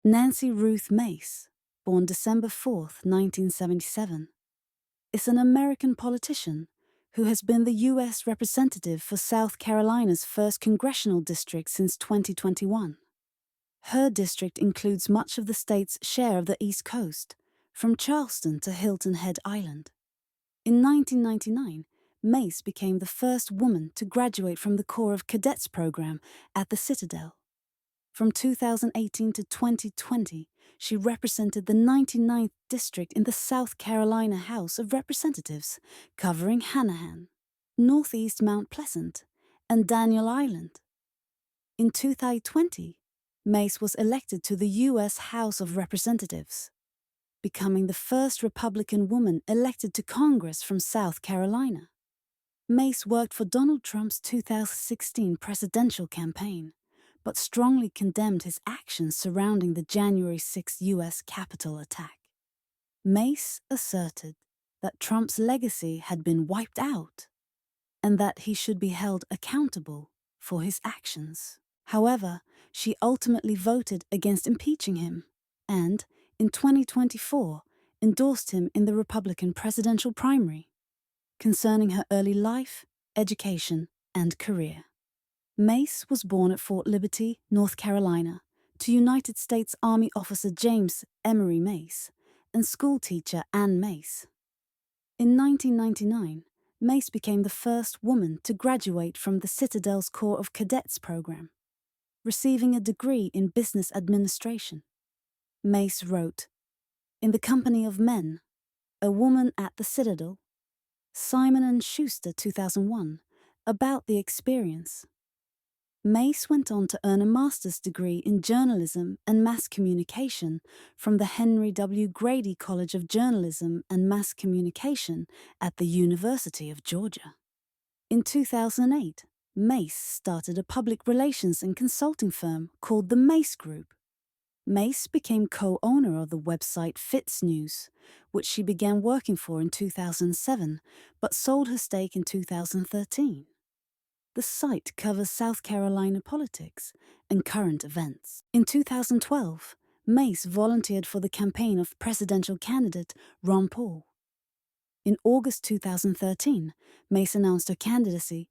Nancy Ruth Mace, born December 4th, 1977, is an American politician who has been the U.S. representative for South Carolina's 1st congressional district since 2021. Her district includes much of the state's share of the East Coast, from Charleston to Hilton Head Island. In 1999, Mace became the first woman to graduate from the Corps of Cadets program at the Citadel. From 2018 to 2020, she represented the 99th District in the South Carolina House of Representatives, covering Hanahan, Northeast Mount Pleasant, and Daniel Island. In 2020, Mace was elected to the U.S. House of Representatives, becoming the first Republican woman elected to Congress from South Carolina. Mace worked for Donald Trump's 2016 presidential campaign, but strongly condemned his actions surrounding the January 6 U.S. Capitol attack. Mace asserted that Trump's legacy had been wiped out and that he should be held accountable for his actions. However, she ultimately voted against impeaching him and, in 2024, endorsed him in the Republican presidential primary, concerning her early life, education, and career. Mace was born at Fort Liberty, North Carolina, to United States Army officer James Emery Mace and schoolteacher Ann Mace. In 1999, Mace became the first woman to graduate from the Citadel's Corps of Cadets program, receiving a degree in business administration. Mace wrote, "In the Company of Men, A Woman at the Citadel," Simon & Schuster 2001, about the experience. Mace went on to earn a master's degree in journalism and mass communication from the Henry W. Grady College of Journalism and Mass Communication at the University of Georgia. In 2008, Mace started a public relations and consulting firm called the Mace Group. Mace became co-owner of the website Fitz News, which she began working for in 2007, but sold her stake in 2013. The site covers South Carolina politics and current events. In 2012, Mace volunteered for the campaign of presidential candidate Ron Paul. In August 2013, Mace announced her candidacy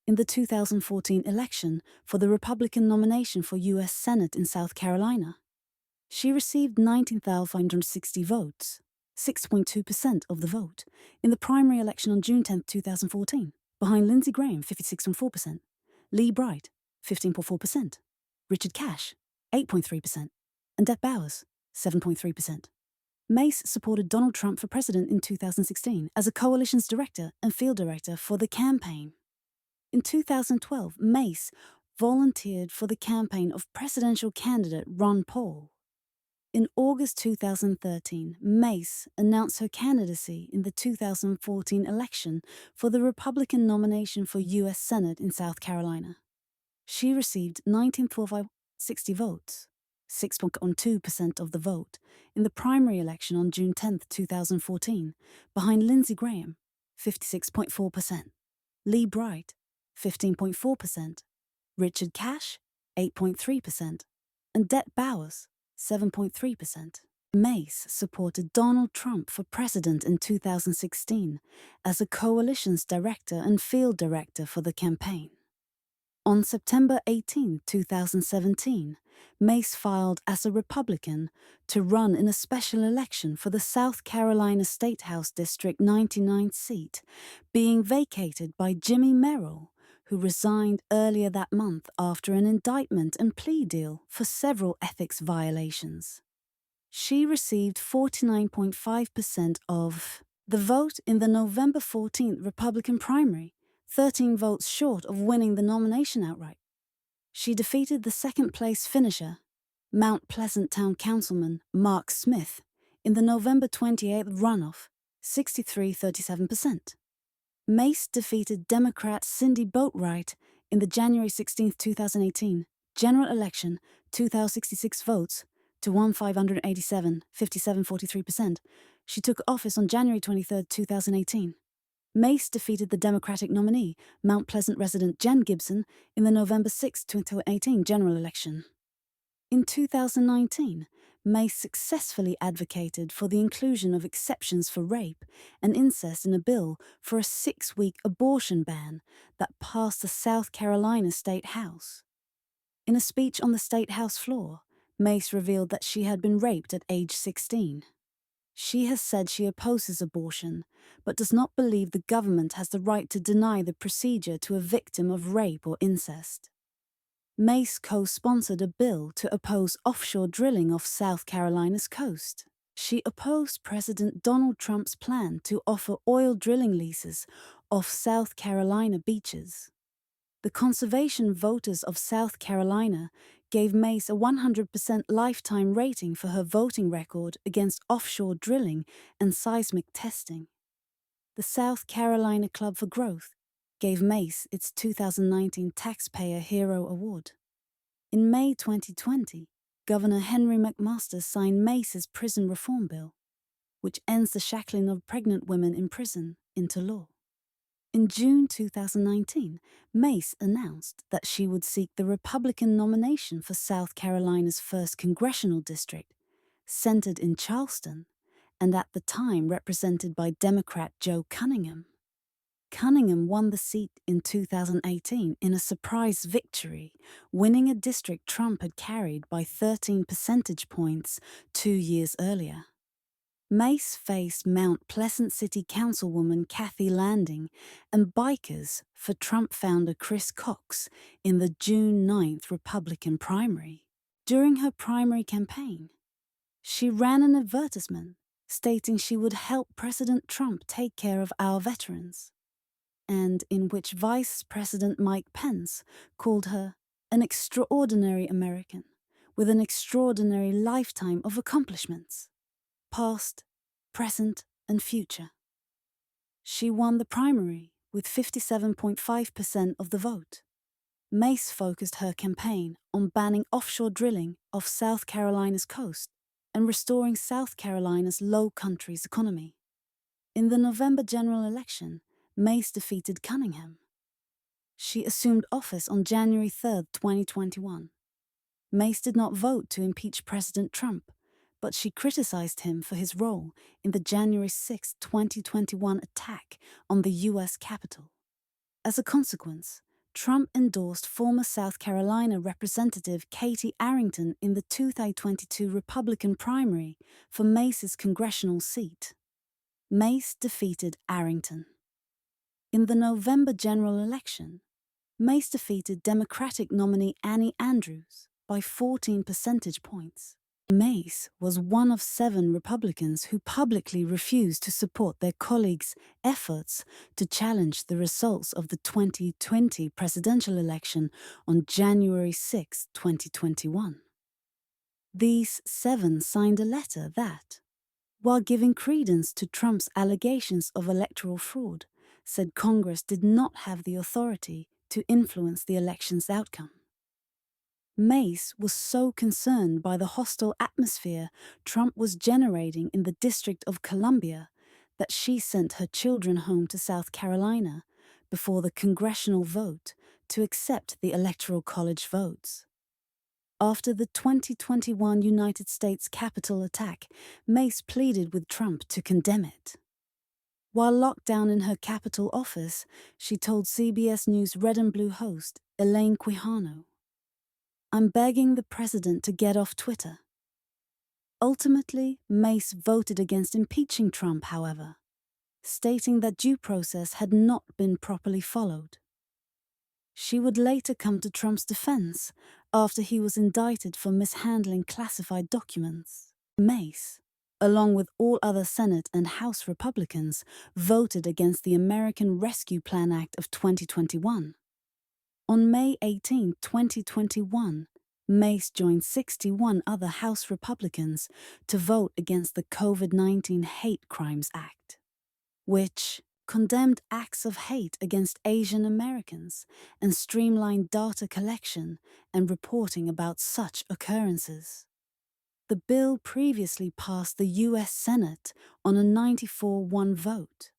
in the 2014 election for the Republican nomination for U.S. Senate in South Carolina. She received 19,560 votes, 6.2% of the vote, in the primary election on June 10, 2014. Behind Lindsey Graham, 56.4%, Lee Bright, 15.4%, Richard Cash, 8.3%, and Deb Bowers, 7.3%. Mace supported Donald Trump for president in 2016 as a coalition's director and field director for the campaign. In 2012, Mace volunteered for the campaign of presidential candidate Ron Paul. In August 2013, Mace announced her candidacy in the 2014 election for the Republican nomination for U.S. Senate in South Carolina. She received 19,460 votes, 6.12% of the vote, in the primary election on June 10, 2014, behind Lindsey Graham, 56.4%, Lee Bright, 15.4%, Richard Cash, 8.3%, and Deb Bowers, 7.3%. Mace supported Donald Trump for president in 2016 as a coalition's director and field director for the campaign. On September 18, 2017, Mace filed as a Republican to run in a special election for the South Carolina State House District 99 seat, being vacated by Jimmy Merrill, who resigned earlier that month after an indictment and plea deal for several ethics violations. She received 49.5% of the vote in the November 14th Republican primary, 13 votes short of winning the nomination outright. She defeated the second-place finisher, Mount Pleasant Town Councilman Mark Smith, in the November 28th runoff, 63.37%. Mace defeated Democrat Cindy Boatwright in the January 16, 2018 general election, 2,066 votes to 1,587, 57.43%. She took office on January 23, 2018. Mace defeated the Democratic nominee, Mount Pleasant resident Jen Gibson, in the November 6, 2018 general election. In 2019, Mace successfully advocated for the inclusion of exceptions for rape and incest in a bill for a 6-week abortion ban that passed the South Carolina State House. In a speech on the State House floor, Mace revealed that she had been raped at age 16. She has said she opposes abortion, but does not believe the government has the right to deny the procedure to a victim of rape or incest. Mace co-sponsored a bill to oppose offshore drilling off South Carolina's coast. She opposed President Donald Trump's plan to offer oil drilling leases off South Carolina beaches. The conservation voters of South Carolina gave Mace a 100% lifetime rating for her voting record against offshore drilling and seismic testing. The South Carolina Club for Growth gave Mace its 2019 Taxpayer Hero Award. In May 2020, Governor Henry McMaster signed Mace's prison reform bill, which ends the shackling of pregnant women in prison, into law. In June 2019, Mace announced that she would seek the Republican nomination for South Carolina's 1st congressional district, centered in Charleston, and at the time represented by Democrat Joe Cunningham. Cunningham won the seat in 2018 in a surprise victory, winning a district Trump had carried by 13 percentage points 2 years earlier. Mace faced Mount Pleasant City Councilwoman Kathy Landing and bikers for Trump founder Chris Cox in the June 9th Republican primary. During her primary campaign, she ran an advertisement stating she would help President Trump take care of our veterans, and in which Vice President Mike Pence called her an extraordinary American with an extraordinary lifetime of accomplishments, past, present, and future. She won the primary with 57.5% of the vote. Mace focused her campaign on banning offshore drilling off South Carolina's coast and restoring South Carolina's Low Country's economy. In the November general election, Mace defeated Cunningham. She assumed office on January 3, 2021. Mace did not vote to impeach President Trump, but she criticized him for his role in the January 6, 2021 attack on the U.S. Capitol. As a consequence, Trump endorsed former South Carolina Representative Katie Arrington in the 2022 Republican primary for Mace's congressional seat. Mace defeated Arrington. In the November general election, Mace defeated Democratic nominee Annie Andrews by 14 percentage points. Mace was one of 7 Republicans who publicly refused to support their colleagues' efforts to challenge the results of the 2020 presidential election on January 6, 2021. These 7 signed a letter that, while giving credence to Trump's allegations of electoral fraud, said Congress did not have the authority to influence the election's outcome. Mace was so concerned by the hostile atmosphere Trump was generating in the District of Columbia that she sent her children home to South Carolina before the congressional vote to accept the Electoral College votes. After the 2021 United States Capitol attack, Mace pleaded with Trump to condemn it. While locked down in her Capitol office, she told CBS News Red and Blue host Elaine Quijano, "I'm begging the president to get off Twitter." Ultimately, Mace voted against impeaching Trump, however, stating that due process had not been properly followed. She would later come to Trump's defense after he was indicted for mishandling classified documents. Mace, along with all other Senate and House Republicans, voted against the American Rescue Plan Act of 2021. On May 18, 2021, Mace joined 61 other House Republicans to vote against the COVID-19 Hate Crimes Act, which condemned acts of hate against Asian Americans and streamlined data collection and reporting about such occurrences. The bill previously passed the U.S. Senate on a 94-1 vote.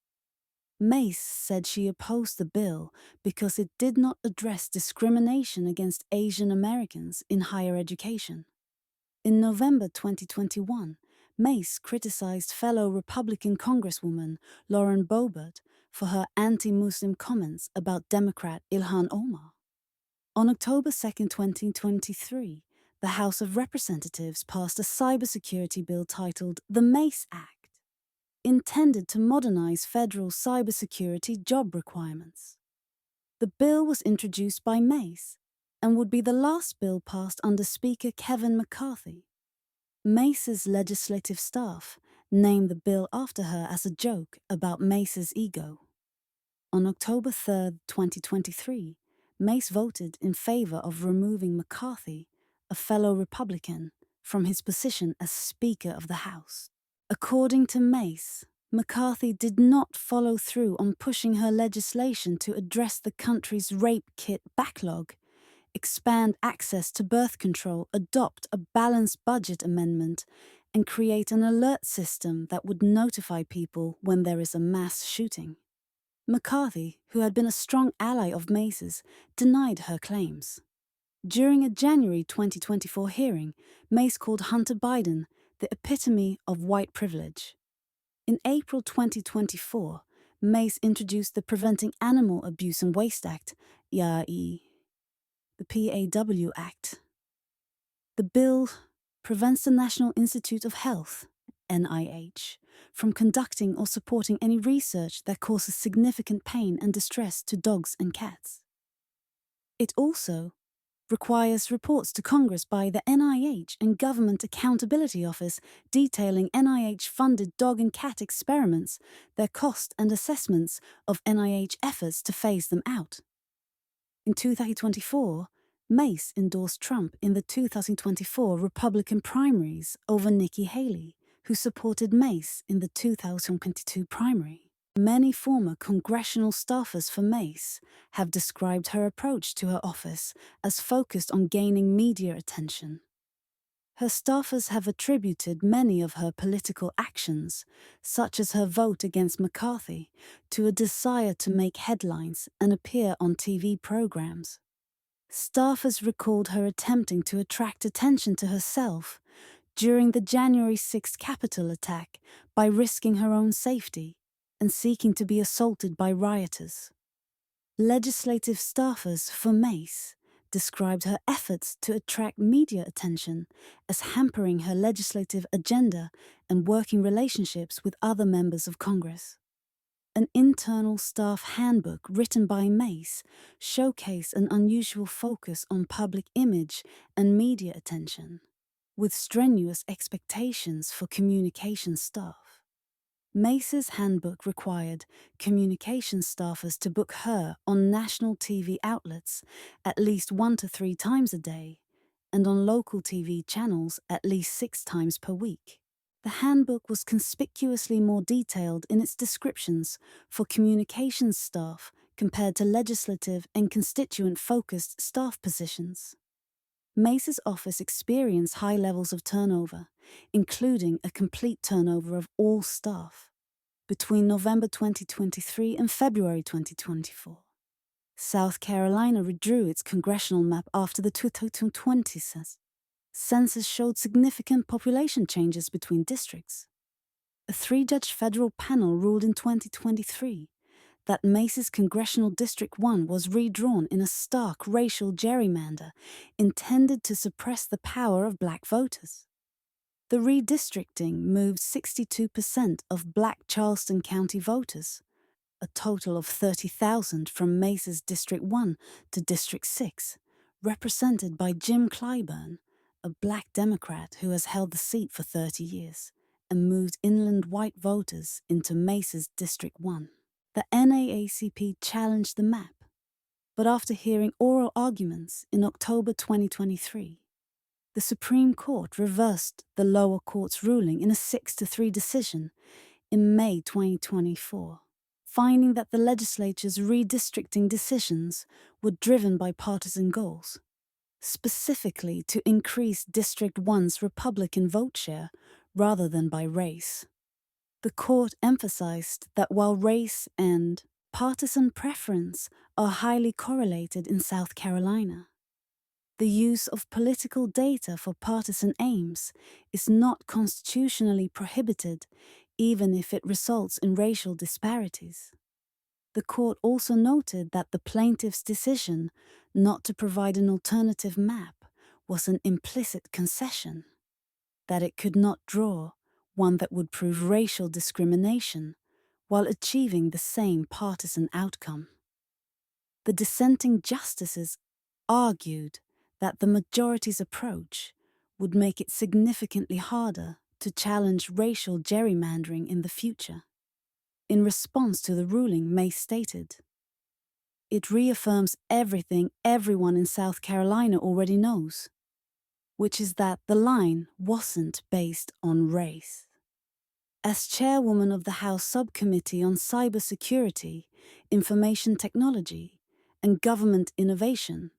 Mace said she opposed the bill because it did not address discrimination against Asian Americans in higher education. In November 2021, Mace criticized fellow Republican Congresswoman Lauren Boebert for her anti-Muslim comments about Democrat Ilhan Omar. On October 2, 2023, the House of Representatives passed a cybersecurity bill titled the Mace Act, intended to modernize federal cybersecurity job requirements. The bill was introduced by Mace and would be the last bill passed under Speaker Kevin McCarthy. Mace's legislative staff named the bill after her as a joke about Mace's ego. On October 3, 2023, Mace voted in favor of removing McCarthy, a fellow Republican, from his position as Speaker of the House. According to Mace, McCarthy did not follow through on pushing her legislation to address the country's rape kit backlog, expand access to birth control, adopt a balanced budget amendment, and create an alert system that would notify people when there is a mass shooting. McCarthy, who had been a strong ally of Mace's, denied her claims. During a January 2024 hearing, Mace called Hunter Biden the epitome of white privilege. In April 2024, Mace introduced the Preventing Animal Abuse and Waste Act, the PAW Act. The bill prevents the National Institute of Health, NIH, from conducting or supporting any research that causes significant pain and distress to dogs and cats. It also requires reports to Congress by the NIH and Government Accountability Office detailing NIH-funded dog and cat experiments, their cost and assessments of NIH efforts to phase them out. In 2024, Mace endorsed Trump in the 2024 Republican primaries over Nikki Haley, who supported Mace in the 2022 primary. Many former congressional staffers for Mace have described her approach to her office as focused on gaining media attention. Her staffers have attributed many of her political actions, such as her vote against McCarthy, to a desire to make headlines and appear on TV programs. Staffers recalled her attempting to attract attention to herself during the January 6 Capitol attack by risking her own safety and seeking to be assaulted by rioters. Legislative staffers for Mace described her efforts to attract media attention as hampering her legislative agenda and working relationships with other members of Congress. An internal staff handbook written by Mace showcased an unusual focus on public image and media attention, with strenuous expectations for communications staff. Mace's handbook required communications staffers to book her on national TV outlets at least 1 to 3 times a day, and on local TV channels at least 6 times per week. The handbook was conspicuously more detailed in its descriptions for communications staff compared to legislative and constituent-focused staff positions. Mace's office experienced high levels of turnover, including a complete turnover of all staff, between November 2023 and February 2024. South Carolina withdrew its congressional map after the 2020 census showed significant population changes between districts. A 3-judge federal panel ruled in 2023 that Mace's Congressional District 1 was redrawn in a stark racial gerrymander intended to suppress the power of black voters. The redistricting moved 62% of black Charleston County voters, a total of 30,000, from Mace's District 1 to District 6, represented by Jim Clyburn, a black Democrat who has held the seat for 30 years, and moved inland white voters into Mace's District 1. The NAACP challenged the map, but after hearing oral arguments in October 2023, the Supreme Court reversed the lower court's ruling in a 6-3 decision in May 2024, finding that the legislature's redistricting decisions were driven by partisan goals, specifically to increase District 1's Republican vote share rather than by race. The court emphasized that while race and partisan preference are highly correlated in South Carolina, The use of political data for partisan aims is not constitutionally prohibited, even if it results in racial disparities. The court also noted that the plaintiff's decision not to provide an alternative map was an implicit concession, that it could not draw one that would prove racial discrimination while achieving the same partisan outcome. The dissenting justices argued that the majority's approach would make it significantly harder to challenge racial gerrymandering in the future. In response to the ruling, Mace stated, "It reaffirms everything everyone in South Carolina already knows, which is that the line wasn't based on race." As chairwoman of the House Subcommittee on Cybersecurity, Information Technology, and Government Innovation,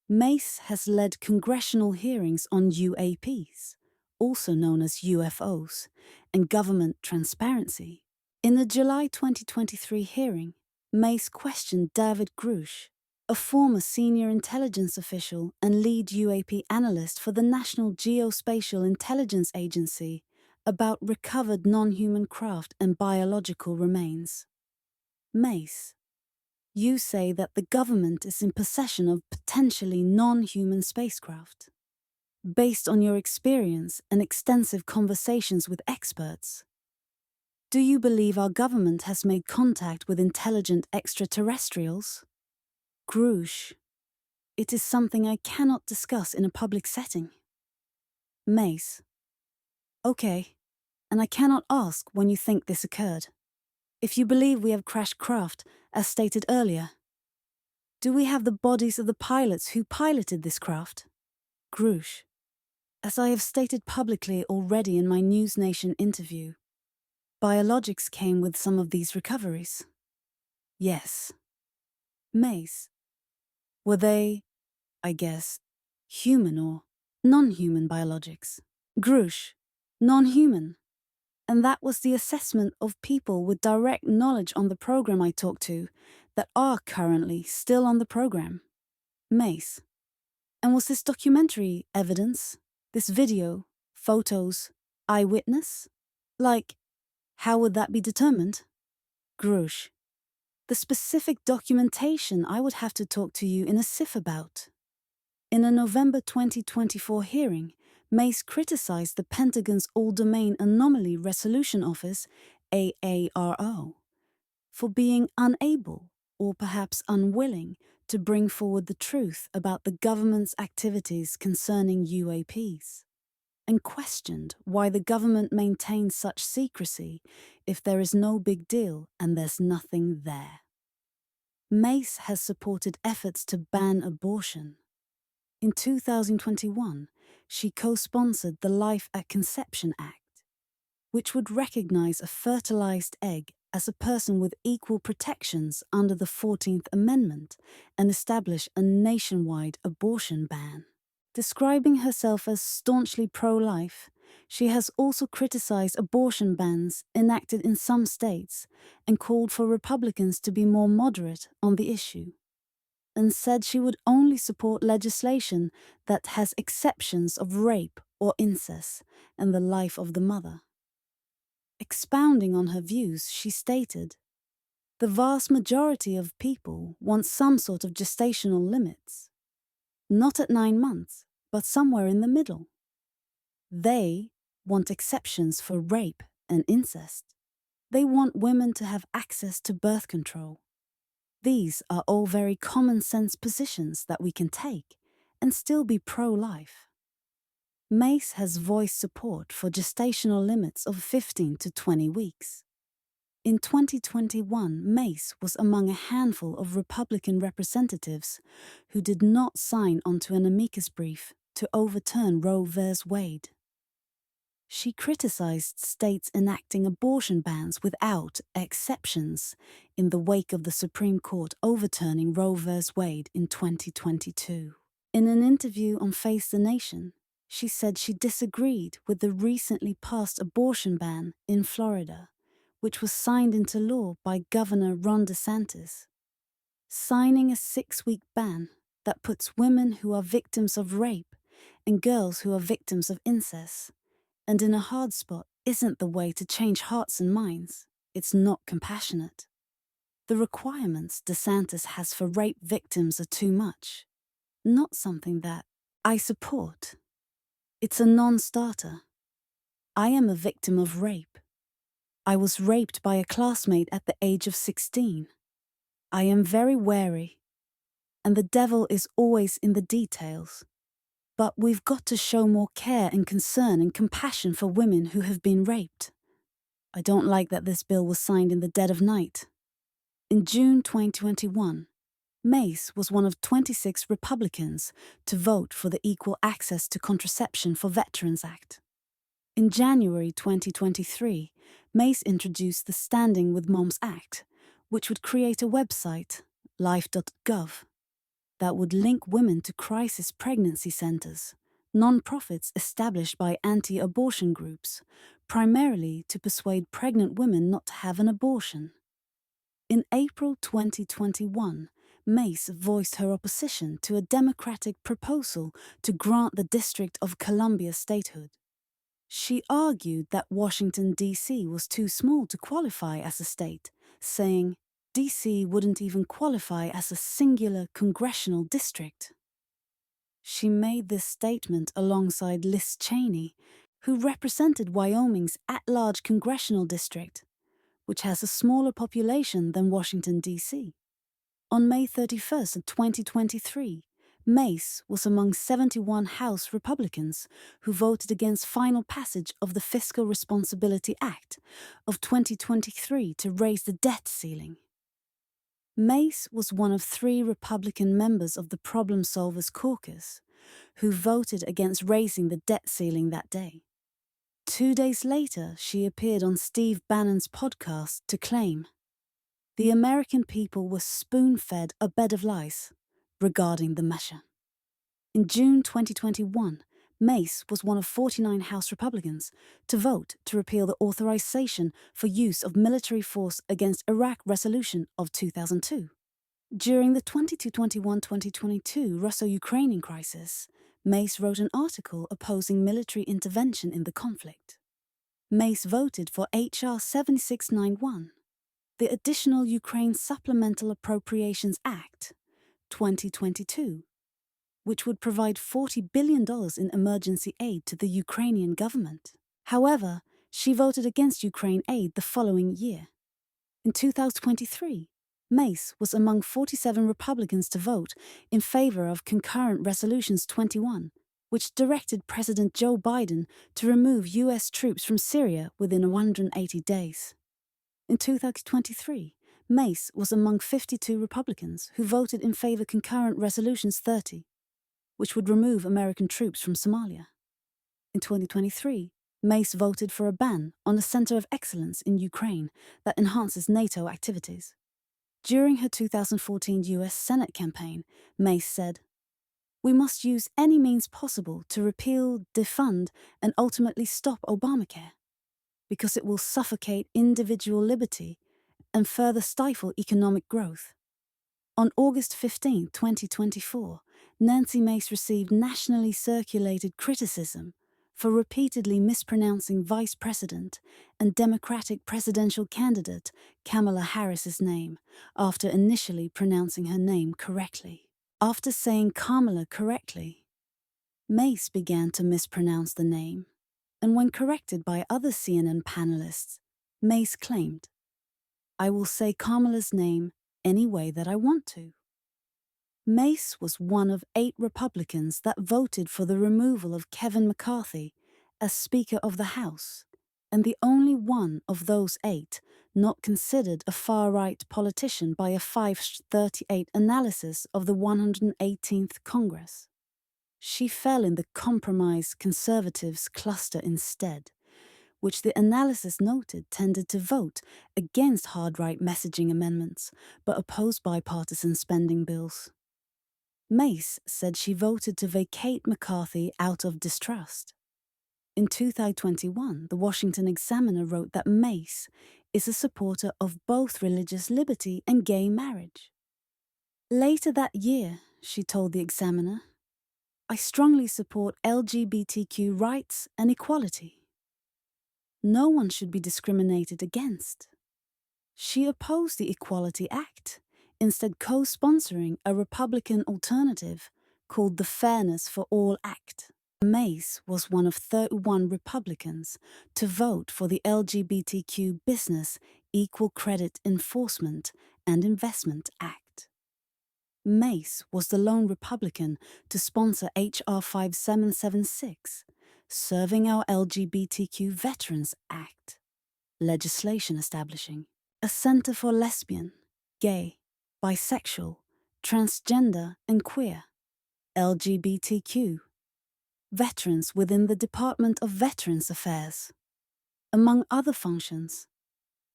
Mace has led congressional hearings on UAPs, also known as UFOs, and government transparency. In the July 2023 hearing, Mace questioned David Grush, a former senior intelligence official and lead UAP analyst for the National Geospatial Intelligence Agency, about recovered non-human craft and biological remains. Mace, you say that the government is in possession of potentially non-human spacecraft. Based on your experience and extensive conversations with experts, do you believe our government has made contact with intelligent extraterrestrials? Grush, it is something I cannot discuss in a public setting. Mace, okay, and I cannot ask when you think this occurred. If you believe we have crashed craft, as stated earlier, do we have the bodies of the pilots who piloted this craft? Grush, as I have stated publicly already in my News Nation interview, biologics came with some of these recoveries. Yes. Mace, were they, I guess, human or non-human biologics? Grush, non-human. And that was the assessment of people with direct knowledge on the program I talked to that are currently still on the program. Mace, and was this documentary evidence, this video, photos, eyewitness? Like, how would that be determined? Grush, the specific documentation I would have to talk to you in a SIF about. In a November 2024 hearing, Mace criticized the Pentagon's All-Domain Anomaly Resolution Office, AARO, for being unable, or perhaps unwilling, to bring forward the truth about the government's activities concerning UAPs, and questioned why the government maintains such secrecy if there is no big deal and there's nothing there. Mace has supported efforts to ban abortion. In 2021, she co-sponsored the Life at Conception Act, which would recognize a fertilized egg as a person with equal protections under the 14th Amendment and establish a nationwide abortion ban. Describing herself as staunchly pro-life, she has also criticized abortion bans enacted in some states and called for Republicans to be more moderate on the issue, and said she would only support legislation that has exceptions of rape or incest and the life of the mother. Expounding on her views, she stated, "The vast majority of people want some sort of gestational limits. Not at 9 months, but somewhere in the middle. They want exceptions for rape and incest. They want women to have access to birth control. These are all very common sense positions that we can take and still be pro-life." Mace has voiced support for gestational limits of 15 to 20 weeks. In 2021, Mace was among a handful of Republican representatives who did not sign onto an amicus brief to overturn Roe v. Wade. She criticized states enacting abortion bans without exceptions in the wake of the Supreme Court overturning Roe v. Wade in 2022. In an interview on Face the Nation, she said she disagreed with the recently passed abortion ban in Florida, which was signed into law by Governor Ron DeSantis. Signing a 6-week ban that puts women who are victims of rape and girls who are victims of incest, and in a hard spot isn't the way to change hearts and minds. It's not compassionate. The requirements DeSantis has for rape victims are too much. Not something that I support. It's a non-starter. I am a victim of rape. I was raped by a classmate at the age of 16. I am very wary, and the devil is always in the details. But we've got to show more care and concern and compassion for women who have been raped. I don't like that this bill was signed in the dead of night. In June 2021, Mace was one of 26 Republicans to vote for the Equal Access to Contraception for Veterans Act. In January 2023, Mace introduced the Standing with Moms Act, which would create a website, life.gov, that would link women to crisis pregnancy centers, non-profits established by anti-abortion groups, primarily to persuade pregnant women not to have an abortion. In April 2021, Mace voiced her opposition to a Democratic proposal to grant the District of Columbia statehood. She argued that Washington, D.C. was too small to qualify as a state, saying D.C. wouldn't even qualify as a singular congressional district. She made this statement alongside Liz Cheney, who represented Wyoming's at-large congressional district, which has a smaller population than Washington, D.C. On May 31st of 2023, Mace was among 71 House Republicans who voted against final passage of the Fiscal Responsibility Act of 2023 to raise the debt ceiling. Mace was one of 3 Republican members of the Problem Solvers Caucus who voted against raising the debt ceiling that day. 2 days later, she appeared on Steve Bannon's podcast to claim the American people were spoon-fed a bed of lies regarding the measure. In June 2021, Mace was one of 49 House Republicans to vote to repeal the authorization for use of military force against Iraq resolution of 2002. During the 2021-2022 Russo-Ukrainian crisis, Mace wrote an article opposing military intervention in the conflict. Mace voted for H.R. 7691, the Additional Ukraine Supplemental Appropriations Act, 2022, which would provide $40 billion in emergency aid to the Ukrainian government. However, she voted against Ukraine aid the following year. In 2023, Mace was among 47 Republicans to vote in favor of Concurrent Resolutions 21, which directed President Joe Biden to remove U.S. troops from Syria within 180 days. In 2023, Mace was among 52 Republicans who voted in favor Concurrent Resolutions 30, which would remove American troops from Somalia. In 2023, Mace voted for a ban on a Center of Excellence in Ukraine that enhances NATO activities. During her 2014 U.S. Senate campaign, Mace said, "We must use any means possible to repeal, defund, and ultimately stop Obamacare, because it will suffocate individual liberty and further stifle economic growth." On August 15, 2024, Nancy Mace received nationally circulated criticism for repeatedly mispronouncing Vice President and Democratic presidential candidate Kamala Harris's name after initially pronouncing her name correctly. After saying Kamala correctly, Mace began to mispronounce the name, and when corrected by other CNN panelists, Mace claimed, "I will say Kamala's name any way that I want to." Mace was one of 8 Republicans that voted for the removal of Kevin McCarthy as Speaker of the House, and the only one of those 8 not considered a far-right politician by a 538 analysis of the 118th Congress. She fell in the compromise conservatives cluster instead, which the analysis noted tended to vote against hard-right messaging amendments but oppose bipartisan spending bills. Mace said she voted to vacate McCarthy out of distrust. In 2021, the Washington Examiner wrote that Mace is a supporter of both religious liberty and gay marriage. Later that year, she told the Examiner. I strongly support LGBTQ rights and equality. No one should be discriminated against. She opposed the Equality Act, instead co-sponsoring a Republican alternative called the Fairness for All Act. Mace was one of 31 Republicans to vote for the LGBTQ Business Equal Credit Enforcement and Investment Act. Mace was the lone Republican to sponsor H.R. 5776, Serving Our LGBTQ Veterans Act, legislation establishing a center for lesbian, gay, bisexual, transgender, and queer LGBTQ veterans within the Department of Veterans Affairs. Among other functions,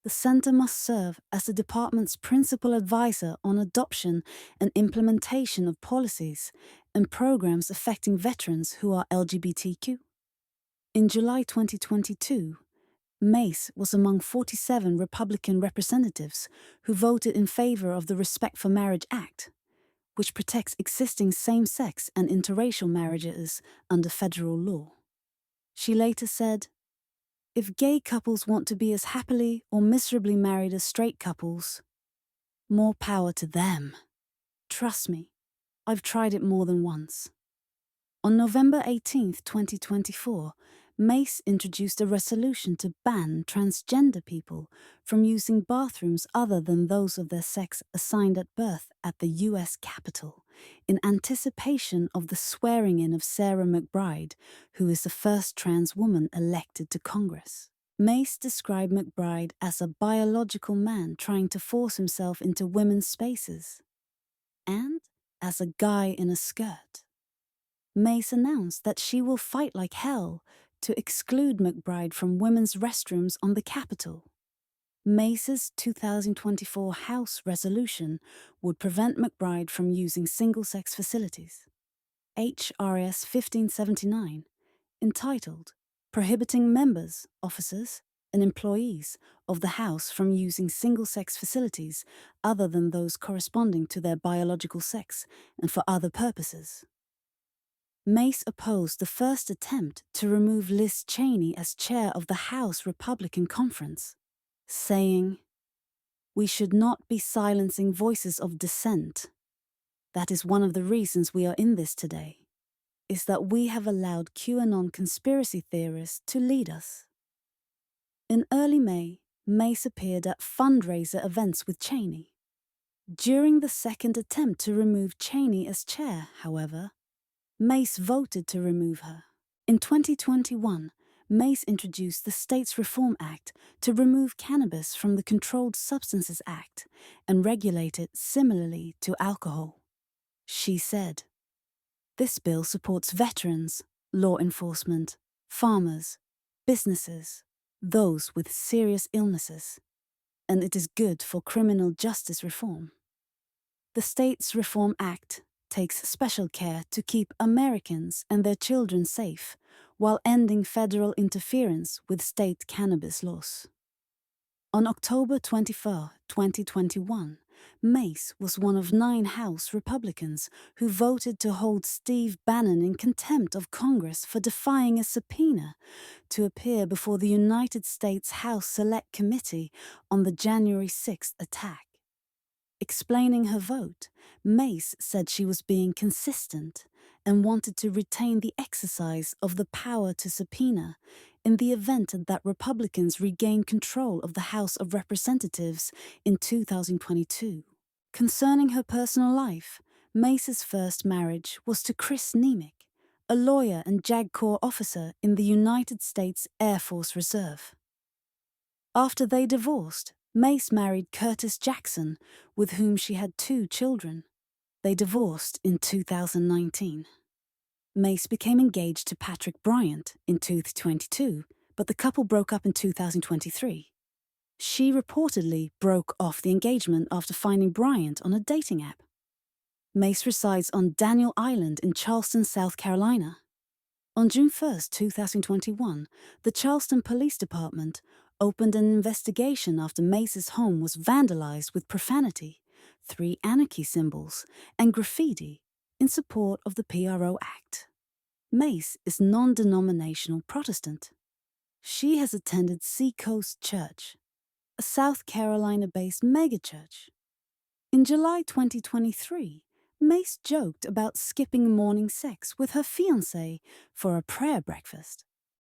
the center must serve as the department's principal advisor on adoption and implementation of policies and programs affecting veterans who are LGBTQ. In July 2022, Mace was among 47 Republican representatives who voted in favor of the Respect for Marriage Act, which protects existing same-sex and interracial marriages under federal law. She later said, "If gay couples want to be as happily or miserably married as straight couples, more power to them. Trust me, I've tried it more than once." On November 18, 2024, Mace introduced a resolution to ban transgender people from using bathrooms other than those of their sex assigned at birth at the U.S. Capitol, in anticipation of the swearing-in of Sarah McBride, who is the first trans woman elected to Congress. Mace described McBride as a biological man trying to force himself into women's spaces, and as a guy in a skirt. Mace announced that she will fight like hell to exclude McBride from women's restrooms on the Capitol. Mace's 2024 House resolution would prevent McBride from using single-sex facilities. HRS 1579, entitled Prohibiting Members, Officers, and Employees of the House from using single-sex facilities other than those corresponding to their biological sex and for other purposes. Mace opposed the first attempt to remove Liz Cheney as chair of the House Republican Conference, saying, "We should not be silencing voices of dissent. That is one of the reasons we are in this today, is that we have allowed QAnon conspiracy theorists to lead us." In early May, Mace appeared at fundraiser events with Cheney. During the second attempt to remove Cheney as chair, however, Mace voted to remove her. In 2021, Mace introduced the States Reform Act to remove cannabis from the Controlled Substances Act and regulate it similarly to alcohol. She said, "This bill supports veterans, law enforcement, farmers, businesses, those with serious illnesses, and it is good for criminal justice reform." The States Reform Act takes special care to keep Americans and their children safe while ending federal interference with state cannabis laws. On October 24, 2021, Mace was one of 9 House Republicans who voted to hold Steve Bannon in contempt of Congress for defying a subpoena to appear before the United States House Select Committee on the January 6th attack. Explaining her vote, Mace said she was being consistent and wanted to retain the exercise of the power to subpoena in the event that Republicans regain control of the House of Representatives in 2022. Concerning her personal life, Mace's first marriage was to Chris Nemick, a lawyer and JAG Corps officer in the United States Air Force Reserve. After they divorced, Mace married Curtis Jackson, with whom she had 2 children. They divorced in 2019. Mace became engaged to Patrick Bryant in 2022, but the couple broke up in 2023. She reportedly broke off the engagement after finding Bryant on a dating app. Mace resides on Daniel Island in Charleston, South Carolina. On June 1, 2021, the Charleston Police Department opened an investigation after Mace's home was vandalized with profanity, 3 anarchy symbols, and graffiti in support of the PRO Act. Mace is non-denominational Protestant. She has attended Seacoast Church, a South Carolina-based megachurch. In July 2023, Mace joked about skipping morning sex with her fiancé for a prayer breakfast.